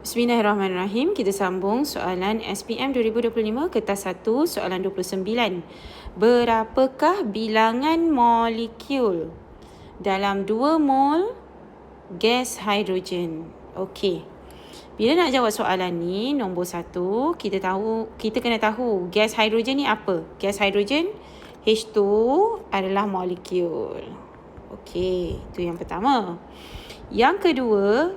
Bismillahirrahmanirrahim. Kita sambung soalan SPM 2025 kertas 1 soalan 29. Berapakah bilangan molekul dalam 2 mol gas hidrogen? Okey. Bila nak jawab soalan ni, nombor 1, kita kena tahu gas hidrogen ni apa? Gas hidrogen H2 adalah molekul. Okey, itu yang pertama. Yang kedua,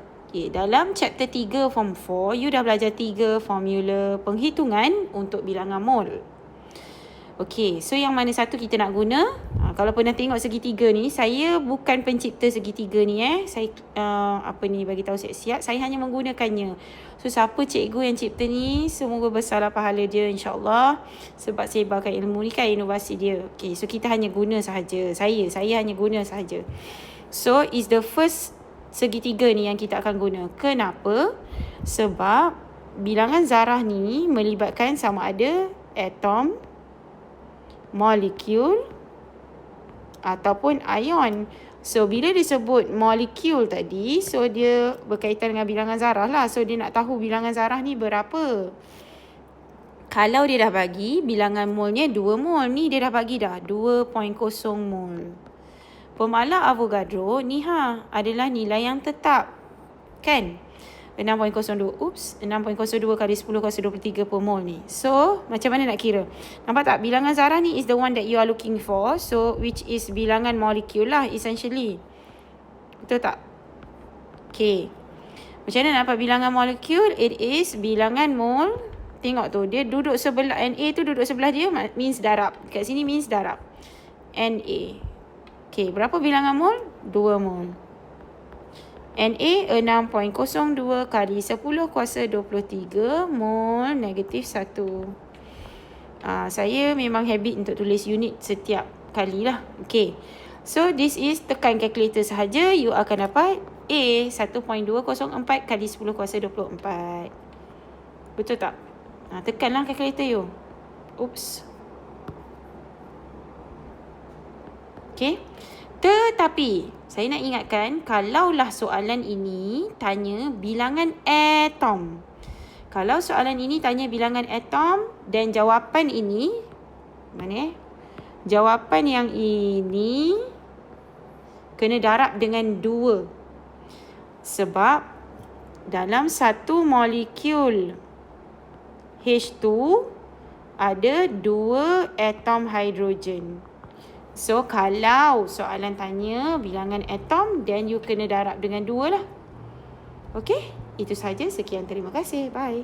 dalam chapter 3 form 4, you dah belajar 3 formula penghitungan untuk bilangan mol. Okey, so yang mana satu kita nak guna? Kalau pernah tengok segitiga ni, saya bukan pencipta segitiga ni Saya bagi tahu siap-siap, saya hanya menggunakannya. So siapa cikgu yang cipta ni, semoga besarlah pahala dia insya-Allah, sebab sebarkan ilmu ni kan inovasi dia. Okey, so kita hanya guna sahaja. Saya hanya guna sahaja. So is the first segitiga ni yang kita akan guna. Kenapa? Sebab bilangan zarah ni melibatkan sama ada atom, molekul ataupun ion. So bila disebut molekul tadi, so dia berkaitan dengan bilangan zarah lah. So dia nak tahu bilangan zarah ni berapa. Kalau dia dah bagi bilangan molnya 2 mol, ni dia dah bagi dah 2.0 mol. Pemalas Avogadro ni adalah nilai yang tetap, kan? 6.02 kali 10 kuasa 23 per mol ni. So macam mana nak kira? Nampak tak? Bilangan zarah ni is the one that you are looking for. So which is bilangan molekul lah essentially. Betul tak? Okay, macam mana nak dapat bilangan molekul? It is bilangan mol. Tengok tu, dia duduk sebelah, Na tu duduk sebelah dia, means darab. Kat sini means darab, Na. Okay, berapa bilangan mol? 2 mol. Na 6.02 kali 10 kuasa 23 mol negatif 1. Saya memang habit untuk tulis unit setiap kali lah. Okay, so this is tekan kalkulator sahaja, you akan dapat A 1.204 kali 10 kuasa 24. Betul tak? Tekanlah kalkulator you. Oops. Okay, tetapi saya nak ingatkan, kalaulah soalan ini tanya bilangan atom. Kalau soalan ini tanya bilangan atom dan jawapan ini, jawapan yang ini kena darab dengan 2. Sebab dalam satu molekul H2 ada 2 atom hidrogen. So kalau soalan tanya bilangan atom, then you kena darab dengan 2 lah. Okay, itu sahaja. Sekian, terima kasih. Bye.